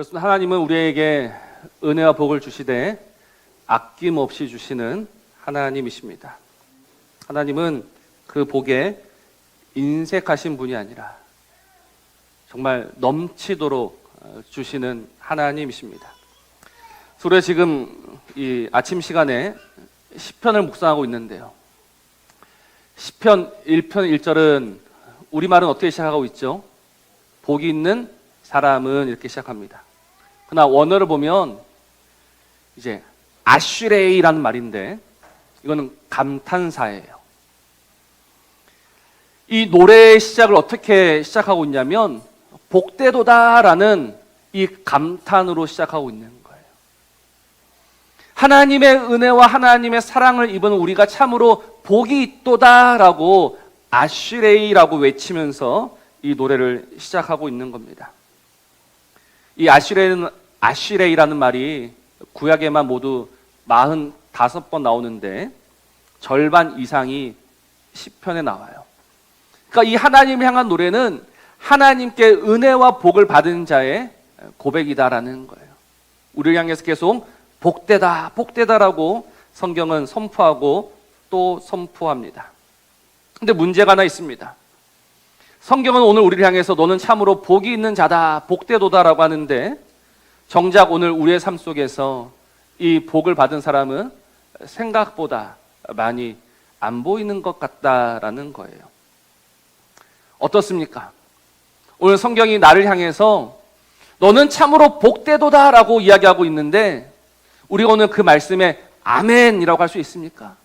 그렇습니다. 하나님은 우리에게 은혜와 복을 주시되 아낌없이 주시는 하나님이십니다. 하나님은 그 복에 인색하신 분이 아니라 정말 넘치도록 주시는 하나님이십니다. 우리가 지금 이 아침 시간에 시편을 묵상하고 있는데요. 시편 1편 1절은 우리말은 어떻게 시작하고 있죠? 복이 있는 사람은 이렇게 시작합니다. 그러나 원어를 보면 이제 아슈레이라는 말인데 이거는 감탄사예요. 이 노래의 시작을 어떻게 시작하고 있냐면 복되도다라는 이 감탄으로 시작하고 있는 거예요. 하나님의 은혜와 하나님의 사랑을 입은 우리가 참으로 복이 있도다라고 아슈레이라고 외치면서 이 노래를 시작하고 있는 겁니다. 이 아슈레이라는 말이 구약에만 모두 45번 나오는데 절반 이상이 시편에 나와요. 그러니까 이 하나님을 향한 노래는 하나님께 은혜와 복을 받은 자의 고백이다라는 거예요. 우리를 향해서 계속 복되다, 복되다라고 성경은 선포하고 또 선포합니다. 근데 문제가 하나 있습니다. 성경은 오늘 우리를 향해서 너는 참으로 복이 있는 자다, 복되도다라고 하는데 정작 오늘 우리의 삶 속에서 이 복을 받은 사람은 생각보다 많이 안 보이는 것 같다라는 거예요. 어떻습니까? 오늘 성경이 나를 향해서 너는 참으로 복되도다라고 이야기하고 있는데 우리가 오늘 그 말씀에 아멘이라고 할 수 있습니까?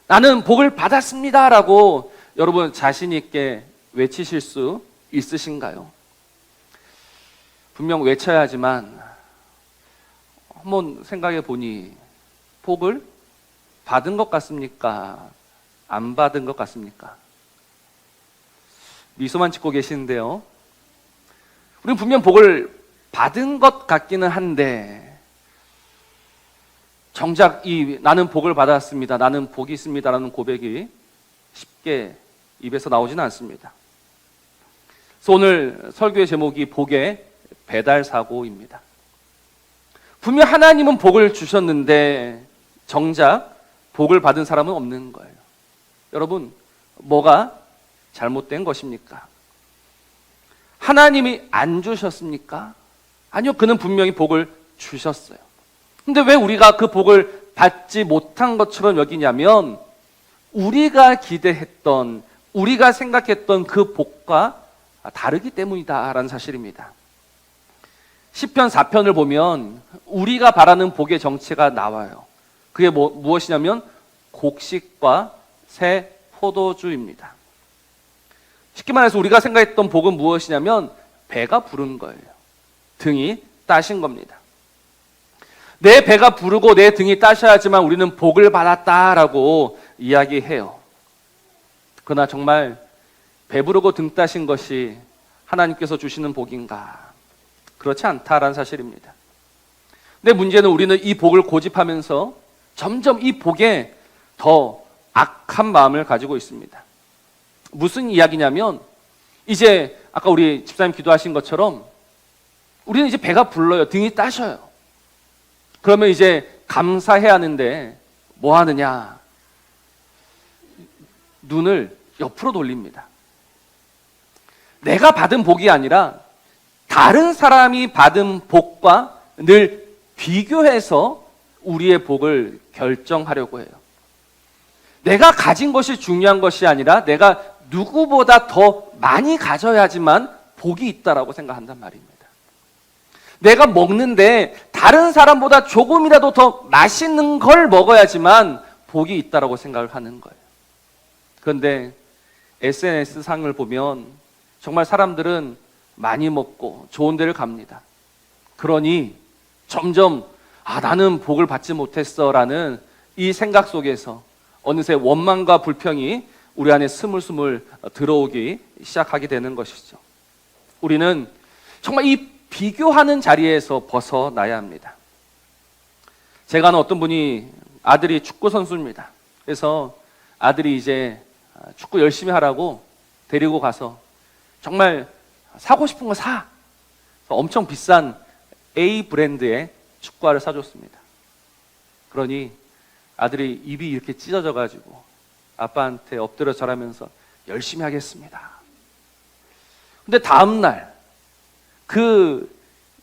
나는 복을 받았습니다라고 여러분 자신 있게 외치실 수 있으신가요? 분명 외쳐야 하지만 한번 생각해 보니 복을 받은 것 같습니까? 안 받은 것 같습니까? 미소만 짓고 계시는데요. 우리는 분명 복을 받은 것 같기는 한데 정작 이 나는 복을 받았습니다, 나는 복이 있습니다라는 고백이 쉽게 입에서 나오지는 않습니다. 그래서 오늘 설교의 제목이 복의 배달사고입니다. 분명 하나님은 복을 주셨는데 정작 복을 받은 사람은 없는 거예요. 여러분, 뭐가 잘못된 것입니까? 하나님이 안 주셨습니까? 아니요, 그는 분명히 복을 주셨어요. 근데 왜 우리가 그 복을 받지 못한 것처럼 여기냐면 우리가 기대했던, 우리가 생각했던 그 복과 다르기 때문이다라는 사실입니다. 시편 4편을 보면 우리가 바라는 복의 정체가 나와요. 그게 무엇이냐면 곡식과 새 포도주입니다. 쉽게 말해서 우리가 생각했던 복은 무엇이냐면 배가 부른 거예요. 등이 따신 겁니다. 내 배가 부르고 내 등이 따셔야지만 우리는 복을 받았다라고 이야기해요. 그러나 정말 배부르고 등 따신 것이 하나님께서 주시는 복인가? 그렇지 않다라는 사실입니다. 근데 문제는 우리는 이 복을 고집하면서 점점 이 복에 더 악한 마음을 가지고 있습니다. 무슨 이야기냐면 이제 아까 우리 집사님 기도하신 것처럼 우리는 이제 배가 불러요. 등이 따셔요. 그러면 이제 감사해야 하는데 뭐 하느냐? 눈을 옆으로 돌립니다. 내가 받은 복이 아니라 다른 사람이 받은 복과 늘 비교해서 우리의 복을 결정하려고 해요. 내가 가진 것이 중요한 것이 아니라 내가 누구보다 더 많이 가져야지만 복이 있다라고 생각한단 말입니다. 내가 먹는데 다른 사람보다 조금이라도 더 맛있는 걸 먹어야지만 복이 있다라고 생각을 하는 거예요. 그런데 SNS 상을 보면 정말 사람들은 많이 먹고 좋은 데를 갑니다. 그러니 점점 나는 복을 받지 못했어라는 이 생각 속에서 어느새 원망과 불평이 우리 안에 스물스물 들어오기 시작하게 되는 것이죠. 우리는 정말 이 비교하는 자리에서 벗어나야 합니다. 제가 아는 어떤 분이 아들이 축구 선수입니다. 그래서 아들이 이제 축구 열심히 하라고 데리고 가서 정말 사고 싶은 거 사. 엄청 비싼 A 브랜드의 축구화를 사줬습니다. 그러니 아들이 입이 이렇게 찢어져가지고 아빠한테 엎드려 절하면서 열심히 하겠습니다. 근데 다음날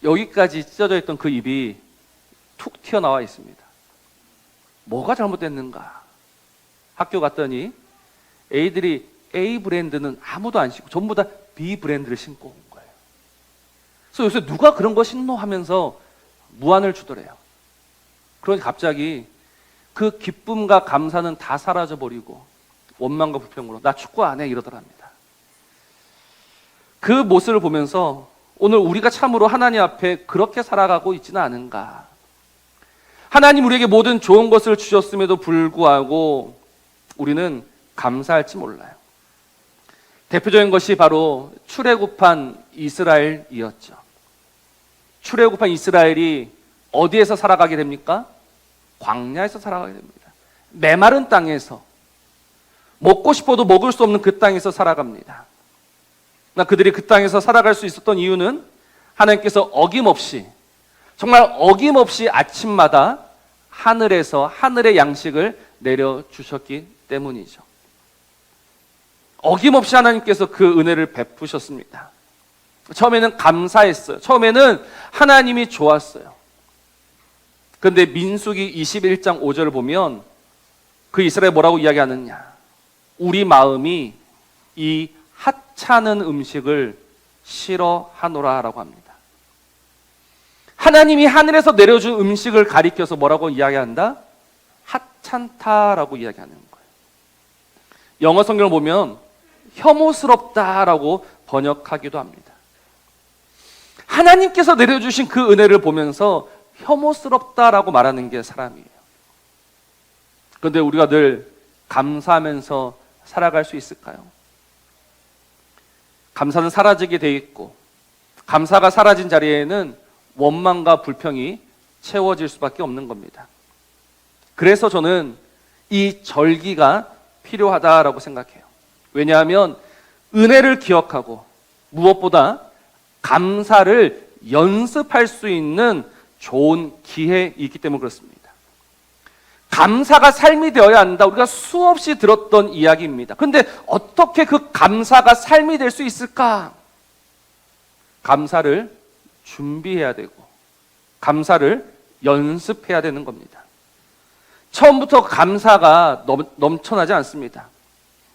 여기까지 찢어져 있던 그 입이 툭 튀어나와 있습니다. 뭐가 잘못됐는가? 학교 갔더니 애들이 A 브랜드는 아무도 안 신고 전부 다 B 브랜드를 신고 온 거예요. 그래서 요새 누가 그런 거 신노 하면서 무안을 주더래요. 그러니 갑자기 그 기쁨과 감사는 다 사라져버리고 원망과 불평으로 나 축구 안 해 이러더랍니다. 그 모습을 보면서 오늘 우리가 참으로 하나님 앞에 그렇게 살아가고 있지는 않은가. 하나님 우리에게 모든 좋은 것을 주셨음에도 불구하고 우리는 감사할지 몰라요. 대표적인 것이 바로 출애굽한 이스라엘이었죠. 출애굽한 이스라엘이 어디에서 살아가게 됩니까? 광야에서 살아가게 됩니다. 메마른 땅에서 먹고 싶어도 먹을 수 없는 그 땅에서 살아갑니다. 그들이 그 땅에서 살아갈 수 있었던 이유는 하나님께서 어김없이 정말 어김없이 아침마다 하늘에서 하늘의 양식을 내려주셨기 때문이죠. 어김없이 하나님께서 그 은혜를 베푸셨습니다. 처음에는 감사했어요. 처음에는 하나님이 좋았어요. 그런데 민수기 21장 5절을 보면 그 이스라엘 뭐라고 이야기하느냐? 우리 마음이 이 하찮은 음식을 싫어하노라 라고 합니다. 하나님이 하늘에서 내려준 음식을 가리켜서 뭐라고 이야기한다? 하찮다라고 이야기하는 거예요. 영어 성경을 보면 혐오스럽다라고 번역하기도 합니다. 하나님께서 내려주신 그 은혜를 보면서 혐오스럽다라고 말하는 게 사람이에요. 그런데 우리가 늘 감사하면서 살아갈 수 있을까요? 감사는 사라지게 돼 있고 감사가 사라진 자리에는 원망과 불평이 채워질 수밖에 없는 겁니다. 그래서 저는 이 절기가 필요하다라고 생각해요. 왜냐하면 은혜를 기억하고 무엇보다 감사를 연습할 수 있는 좋은 기회이기 때문에 그렇습니다. 감사가 삶이 되어야 한다. 우리가 수없이 들었던 이야기입니다. 그런데 어떻게 그 감사가 삶이 될 수 있을까? 감사를 준비해야 되고 감사를 연습해야 되는 겁니다. 처음부터 감사가 넘쳐나지 않습니다.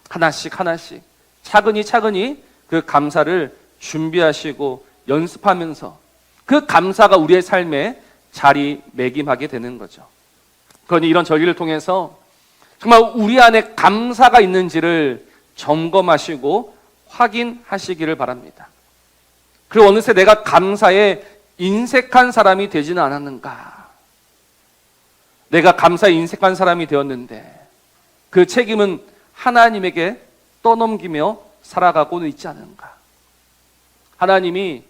하나씩 하나씩 차근히 그 감사를 준비하시고 연습하면서 그 감사가 우리의 삶에 자리매김하게 되는 거죠. 그러니 이런 절기를 통해서 정말 우리 안에 감사가 있는지를 점검하시고 확인하시기를 바랍니다. 그리고 어느새 내가 감사에 인색한 사람이 되지는 않았는가? 내가 감사에 인색한 사람이 되었는데 그 책임은 하나님에게 떠넘기며 살아가고는 있지 않은가? 하나님이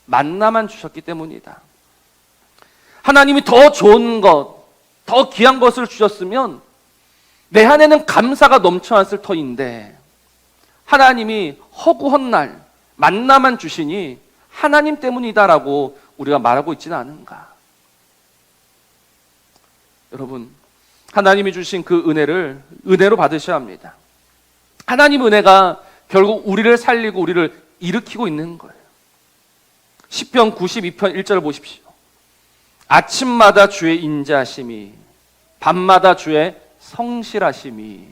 만나만 주셨기 때문이다. 하나님이 더 좋은 것, 더 귀한 것을 주셨으면 내 안에는 감사가 넘쳐났을 터인데 하나님이 허구한 날 만나만 주시니 하나님 때문이다라고 우리가 말하고 있지는 않은가? 여러분, 하나님이 주신 그 은혜를 은혜로 받으셔야 합니다. 하나님 은혜가 결국 우리를 살리고 우리를 일으키고 있는 거예요. 시편 92편 1절을 보십시오. 아침마다 주의 인자하심이 밤마다 주의 성실하심이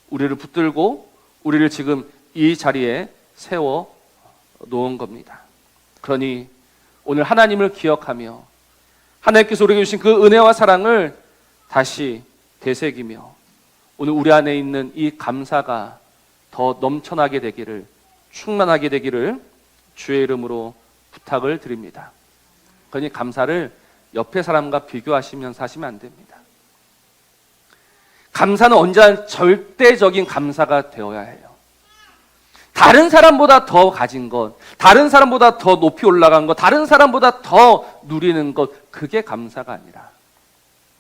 우리를 붙들고 우리를 지금 이 자리에 세워 놓은 겁니다. 그러니 오늘 하나님을 기억하며 하나님께서 우리에게 주신 그 은혜와 사랑을 다시 되새기며 오늘 우리 안에 있는 이 감사가 더 넘쳐나게 되기를, 충만하게 되기를 주의 이름으로 부탁을 드립니다. 그러니 감사를 옆에 사람과 비교하시면서 하시면 안 됩니다. 감사는 언제나 절대적인 감사가 되어야 해요. 다른 사람보다 더 가진 것, 다른 사람보다 더 높이 올라간 것, 다른 사람보다 더 누리는 것, 그게 감사가 아니라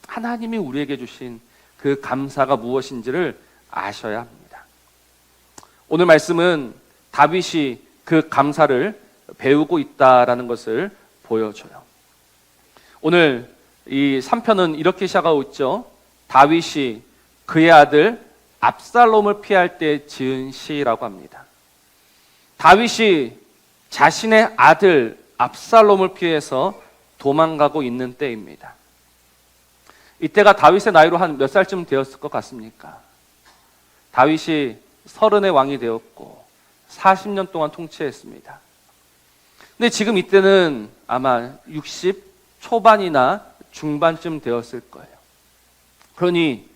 하나님이 우리에게 주신 그 감사가 무엇인지를 아셔야 합니다. 오늘 말씀은 다윗이 그 감사를 배우고 있다라는 것을 보여줘요. 오늘 이 3편은 이렇게 시작하고 있죠. 다윗이 그의 아들 압살롬을 피할 때 지은 시라고 합니다. 다윗이 자신의 아들 압살롬을 피해서 도망가고 있는 때입니다. 이때가 다윗의 나이로 한 몇 살쯤 되었을 것 같습니까? 다윗이 30의 왕이 되었고 40년 동안 통치했습니다. 근데 지금 이때는 아마 60 초반이나 중반쯤 되었을 거예요. 그러니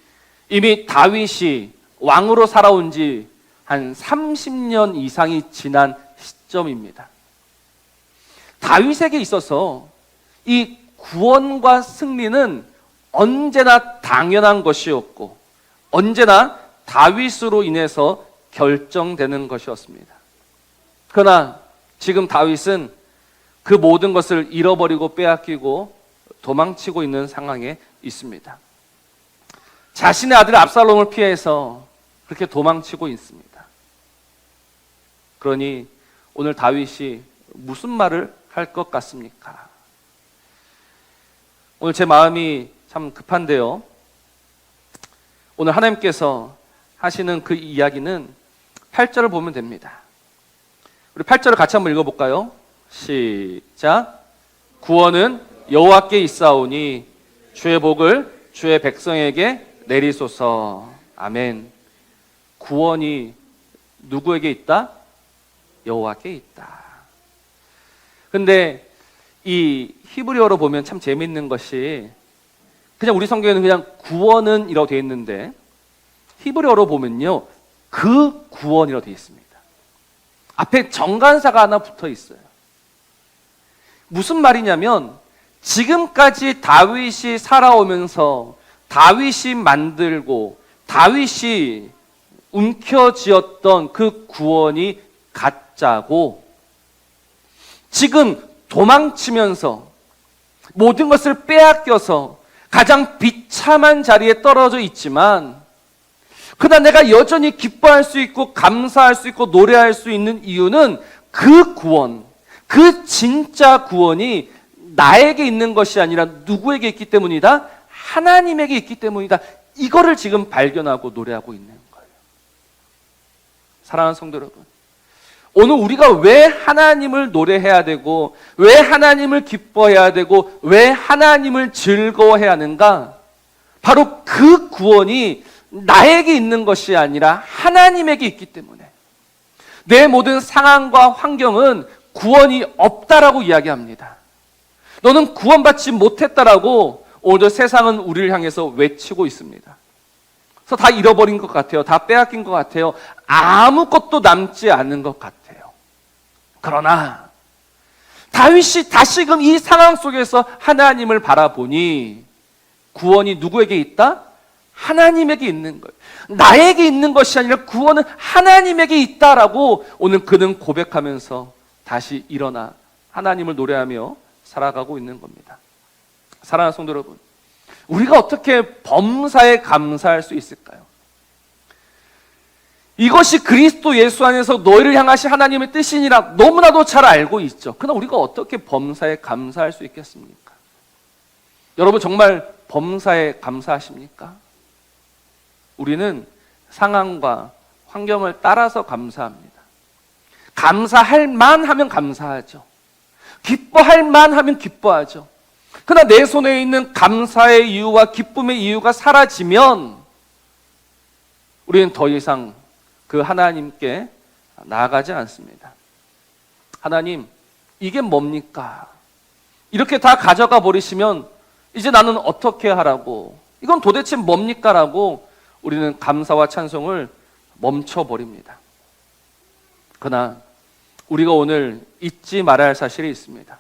이미 다윗이 왕으로 살아온 지 한 30년 이상이 지난 시점입니다. 다윗에게 있어서 이 구원과 승리는 언제나 당연한 것이었고 언제나 다윗으로 인해서 결정되는 것이었습니다. 그러나 지금 다윗은 그 모든 것을 잃어버리고 빼앗기고 도망치고 있는 상황에 있습니다. 자신의 아들 압살롬을 피해서 그렇게 도망치고 있습니다. 그러니 오늘 다윗이 무슨 말을 할 것 같습니까? 오늘 제 마음이 참 급한데요. 오늘 하나님께서 하시는 그 이야기는 8절을 보면 됩니다. 우리 8절을 같이 한번 읽어볼까요? 시작. 구원은 여호와께 있사오니 주의 복을 주의 백성에게 내리소서. 아멘. 구원이 누구에게 있다? 여호와께 있다. 근데 이 히브리어로 보면 참 재밌는 것이 그냥 우리 성경에는 그냥 구원은 이라고 되어 있는데 히브리어로 보면요 그 구원이라고 되어 있습니다. 앞에 정관사가 하나 붙어 있어요. 무슨 말이냐면 지금까지 다윗이 살아오면서 다윗이 만들고 다윗이 움켜쥐었던 그 구원이 가짜고 지금 도망치면서 모든 것을 빼앗겨서 가장 비참한 자리에 떨어져 있지만 그러나 내가 여전히 기뻐할 수 있고 감사할 수 있고 노래할 수 있는 이유는 그 구원, 그 진짜 구원이 나에게 있는 것이 아니라 누구에게 있기 때문이다? 하나님에게 있기 때문이다. 이거를 지금 발견하고 노래하고 있는 거예요. 사랑하는 성도 여러분, 오늘 우리가 왜 하나님을 노래해야 되고 왜 하나님을 기뻐해야 되고 왜 하나님을 즐거워해야 하는가? 바로 그 구원이 나에게 있는 것이 아니라 하나님에게 있기 때문에 내 모든 상황과 환경은 구원이 없다라고 이야기합니다. 너는 구원받지 못했다라고 오늘 세상은 우리를 향해서 외치고 있습니다. 그래서 다 잃어버린 것 같아요. 다 빼앗긴 것 같아요. 아무것도 남지 않은 것 같아요. 그러나 다윗이 다시금 이 상황 속에서 하나님을 바라보니 구원이 누구에게 있다? 하나님에게 있는 거예요. 나에게 있는 것이 아니라 구원은 하나님에게 있다라고 오늘 그는 고백하면서 다시 일어나 하나님을 노래하며 살아가고 있는 겁니다. 사랑하는 성도 여러분, 우리가 어떻게 범사에 감사할 수 있을까요? 이것이 그리스도 예수 안에서 너희를 향하신 하나님의 뜻이니라 너무나도 잘 알고 있죠. 그러나 우리가 어떻게 범사에 감사할 수 있겠습니까? 여러분 정말 범사에 감사하십니까? 우리는 상황과 환경을 따라서 감사합니다. 감사할 만하면 감사하죠. 기뻐할 만하면 기뻐하죠. 그러나 내 손에 있는 감사의 이유와 기쁨의 이유가 사라지면 우리는 더 이상 그 하나님께 나아가지 않습니다. 하나님, 이게 뭡니까? 이렇게 다 가져가 버리시면 이제 나는 어떻게 하라고? 이건 도대체 뭡니까? 라고 우리는 감사와 찬송을 멈춰버립니다. 그러나 우리가 오늘 잊지 말아야 할 사실이 있습니다.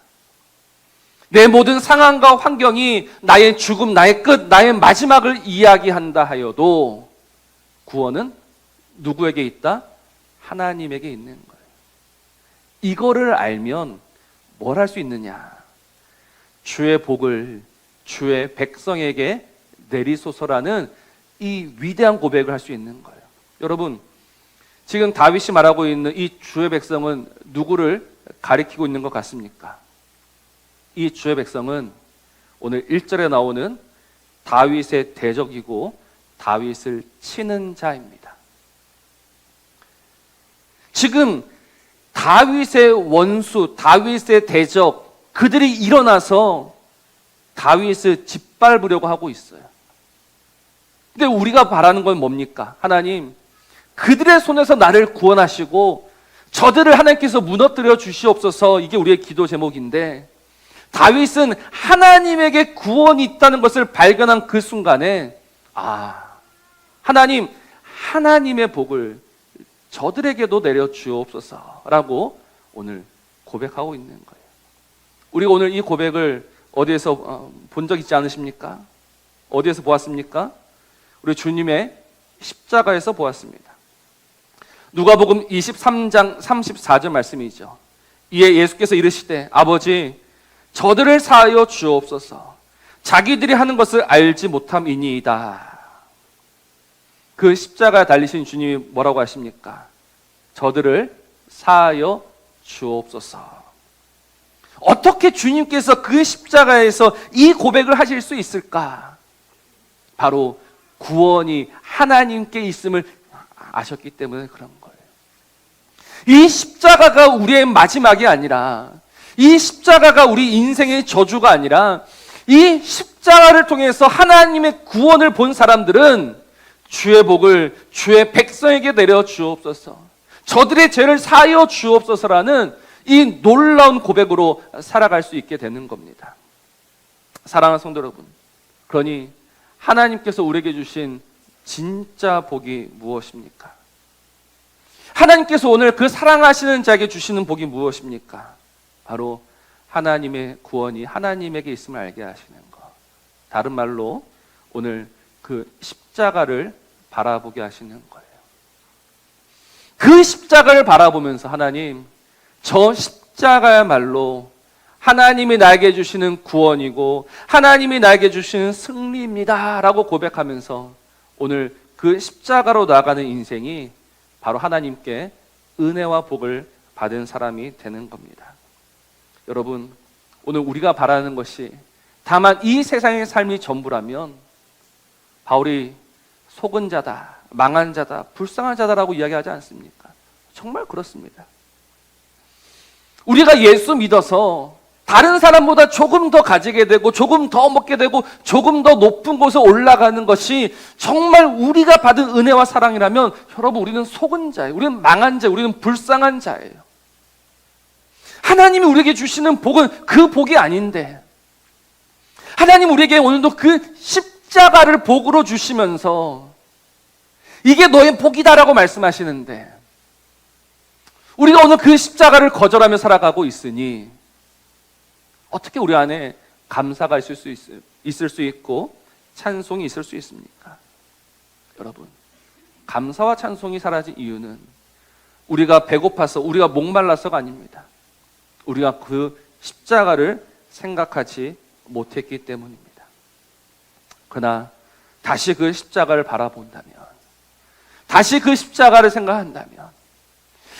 내 모든 상황과 환경이 나의 죽음, 나의 끝, 나의 마지막을 이야기한다 하여도 구원은 누구에게 있다? 하나님에게 있는 거예요. 이거를 알면 뭘 할 수 있느냐? 주의 복을 주의 백성에게 내리소서라는 이 위대한 고백을 할 수 있는 거예요. 여러분, 지금 다윗이 말하고 있는 이 주의 백성은 누구를 가리키고 있는 것 같습니까? 이 주의 백성은 오늘 1절에 나오는 다윗의 대적이고 다윗을 치는 자입니다. 지금 다윗의 원수, 다윗의 대적, 그들이 일어나서 다윗을 짓밟으려고 하고 있어요. 근데 우리가 바라는 건 뭡니까? 하나님, 그들의 손에서 나를 구원하시고 저들을 하나님께서 무너뜨려 주시옵소서. 이게 우리의 기도 제목인데, 다윗은 하나님에게 구원이 있다는 것을 발견한 그 순간에 하나님, 하나님의 복을 저들에게도 내려 주옵소서라고 오늘 고백하고 있는 거예요. 우리가 오늘 이 고백을 어디에서 본 적 있지 않으십니까? 어디에서 보았습니까? 우리 주님의 십자가에서 보았습니다. 누가복음 23장 34절 말씀이죠. 이에 예수께서 이르시되 아버지, 저들을 사하여 주옵소서. 자기들이 하는 것을 알지 못함이니이다. 그 십자가에 달리신 주님이 뭐라고 하십니까? 저들을 사하여 주옵소서. 어떻게 주님께서 그 십자가에서 이 고백을 하실 수 있을까? 바로 구원이 하나님께 있음을 아셨기 때문에 그런 거예요. 이 십자가가 우리의 마지막이 아니라, 이 십자가가 우리 인생의 저주가 아니라, 이 십자가를 통해서 하나님의 구원을 본 사람들은 주의 복을 주의 백성에게 내려 주옵소서, 저들의 죄를 사하여 주옵소서라는 이 놀라운 고백으로 살아갈 수 있게 되는 겁니다. 사랑하는 성도 여러분, 그러니 하나님께서 우리에게 주신 진짜 복이 무엇입니까? 하나님께서 오늘 그 사랑하시는 자에게 주시는 복이 무엇입니까? 바로 하나님의 구원이 하나님에게 있음을 알게 하시는 것. 다른 말로 오늘 그 십자가를 바라보게 하시는 거예요. 그 십자가를 바라보면서 하나님, 저 십자가야말로 하나님이 나에게 주시는 구원이고 하나님이 나에게 주시는 승리입니다 라고 고백하면서 오늘 그 십자가로 나아가는 인생이 바로 하나님께 은혜와 복을 받은 사람이 되는 겁니다. 여러분, 오늘 우리가 바라는 것이 다만 이 세상의 삶이 전부라면 바울이 속은 자다, 망한 자다, 불쌍한 자다라고 이야기하지 않습니까? 정말 그렇습니다. 우리가 예수 믿어서 다른 사람보다 조금 더 가지게 되고 조금 더 먹게 되고 조금 더 높은 곳에 올라가는 것이 정말 우리가 받은 은혜와 사랑이라면 여러분, 우리는 속은 자예요. 우리는 망한 자예요. 우리는 불쌍한 자예요. 하나님이 우리에게 주시는 복은 그 복이 아닌데, 하나님 우리에게 오늘도 그 십자가를 복으로 주시면서 이게 너의 복이다라고 말씀하시는데, 우리가 오늘 그 십자가를 거절하며 살아가고 있으니 어떻게 우리 안에 감사가 있을 수 있고 찬송이 있을 수 있습니까? 여러분, 감사와 찬송이 사라진 이유는 우리가 배고파서, 우리가 목말라서가 아닙니다. 우리가 그 십자가를 생각하지 못했기 때문입니다. 그러나 다시 그 십자가를 바라본다면, 다시 그 십자가를 생각한다면,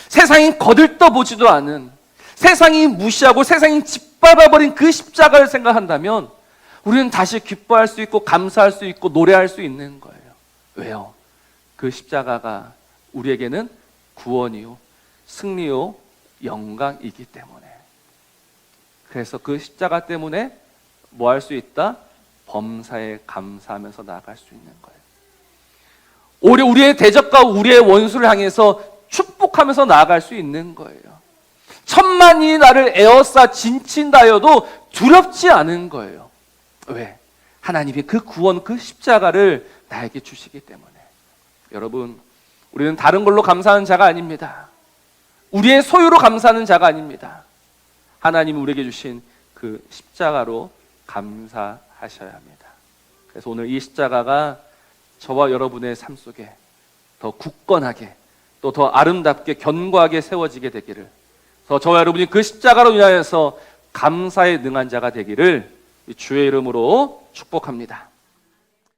세상이 거들떠보지도 않은, 세상이 무시하고 세상이 짓밟아버린 그 십자가를 생각한다면 우리는 다시 기뻐할 수 있고 감사할 수 있고 노래할 수 있는 거예요. 왜요? 그 십자가가 우리에게는 구원이요, 승리요, 영광이기 때문에. 그래서 그 십자가 때문에 뭐 할 수 있다? 범사에 감사하면서 나아갈 수 있는 거예요. 오히려 우리의 대적과 우리의 원수를 향해서 축복하면서 나아갈 수 있는 거예요. 천만이 나를 에워싸 진친다 하여도 두렵지 않은 거예요. 왜? 하나님이 그 구원, 그 십자가를 나에게 주시기 때문에. 여러분, 우리는 다른 걸로 감사하는 자가 아닙니다. 우리의 소유로 감사하는 자가 아닙니다. 하나님이 우리에게 주신 그 십자가로 감사하셔야 합니다. 그래서 오늘 이 십자가가 저와 여러분의 삶 속에 더 굳건하게, 또 더 아름답게 견고하게 세워지게 되기를, 저와 여러분이 그 십자가로 인하여서 감사에 능한 자가 되기를 주의 이름으로 축복합니다.